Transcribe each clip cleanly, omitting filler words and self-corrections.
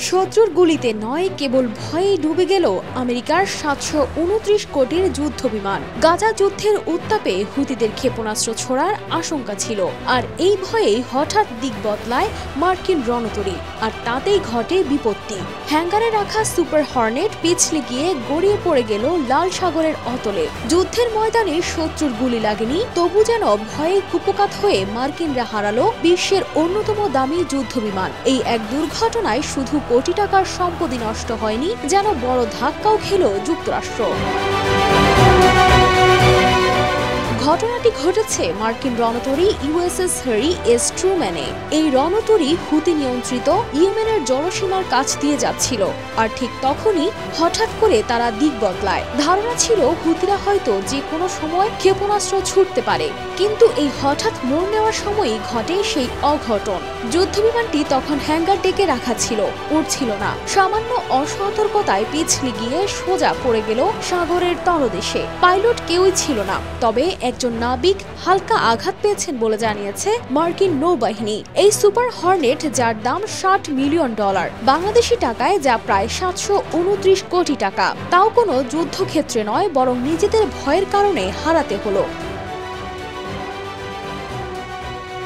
শত্রুর গুলিতে নয়, কেবল ভয়ে ডুবে গেল আমেরিকার ৭২৯ কোটির যুদ্ধ বিমান। গাজা যুদ্ধের উত্তাপে হুতিদের ক্ষেপণাস্ত্র ছোড়ার আশঙ্কা ছিল, আর এই ভয়েই হঠাৎ দিক বদলায় মার্কিন রণতরী, আর তাতেই ঘটে বিপত্তি। হ্যাঙ্গারে রাখা সুপার হর্নেট পিছলে গিয়ে গড়িয়ে পড়ে গেল লাল সাগরের অতলে। যুদ্ধের ময়দানে শত্রুর গুলি লাগেনি, তবু যেন ভয়ে কুপকাত হয়ে মার্কিনরা হারালো বিশ্বের অন্যতম দামি যুদ্ধ বিমান। এই এক দুর্ঘটনায় শুধু কোটি টাকার সম্পত্তি নষ্ট হয়নি, যেন বড় ধাক্কাও খেল যুক্তরাষ্ট্র। ঘটনাটি ঘটেছে মার্কিন রণতরী ইউএসএস হ্যারি এস ট্রুম্যানে। এই রণতরী হুতি নিয়ন্ত্রিত ইয়েমেনের জলসীমার কাছ দিয়ে যাচ্ছিল, আর ঠিক তখনই হঠাৎ করে তারা দিক বদলায়। ধারণা ছিল হুতিরা হয়তো যে কোনো সময় ক্ষেপণাস্ত্র ছুটতে পারে, কিন্তু এই হঠাৎ মোড় নেওয়ার সময়ই ঘটে সেই অঘটন। যুদ্ধবিমানটি তখন হ্যাঙ্গার ডেকে রাখা ছিল, উড়ছিল না। সামান্য অসতর্কতায় পিছলে গিয়ে সোজা পড়ে গেল সাগরের তলদেশে। পাইলট কেউই ছিল না, তবে একজন নাবিক হালকা আঘাত পেয়েছেন বলে জানিয়েছে মার্কিন নৌবাহিনী। এই সুপার হর্নেট, যার দাম $60 মিলিয়ন, বাংলাদেশি টাকায় যা প্রায় ৭২৯ কোটি টাকা, তাও কোনো যুদ্ধক্ষেত্রে নয়, বরং নিজেদের ভয়ের কারণে হারাতে হলো।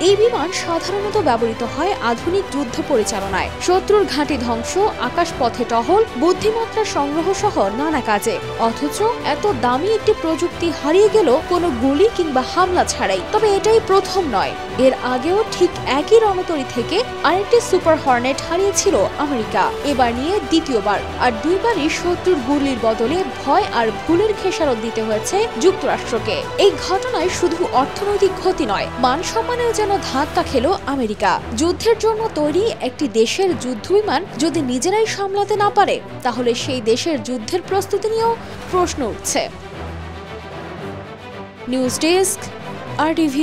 এই বিমান সাধারণত ব্যবহৃত হয় আধুনিক যুদ্ধ পরিচালনায়, শত্রুর ঘাঁটি ধ্বংস, আকাশপথে টহল, বুদ্ধিমত্তা সংগ্রহ সহ নানা কাজে। অথচ এত দামি একটি প্রযুক্তি হারিয়ে গেল কোনো গুলি কিংবা হামলা ছাড়াই। তবে এটাই প্রথম নয়, এর আগেও ঠিক একই রণতরী থেকে আরেকটি সুপার হর্নেট হারিয়েছিল আমেরিকা। এবার নিয়ে দ্বিতীয়বার, আর দুইবারই শত্রুর গুলির বদলে ভয় আর ভুলের খেসারত দিতে হয়েছে যুক্তরাষ্ট্রকে। এই ঘটনায় শুধু অর্থনৈতিক ক্ষতি নয়, মান সম্মানেও যেন ধাক্কা খেল আমেরিকা। যুদ্ধের জন্য তৈরি একটি দেশের যুদ্ধবিমান যদি নিজেরাই সামলাতে না পারে, তাহলে সেই দেশের যুদ্ধের প্রস্তুতি নিয়েও প্রশ্ন উঠছে। News desk, RTV।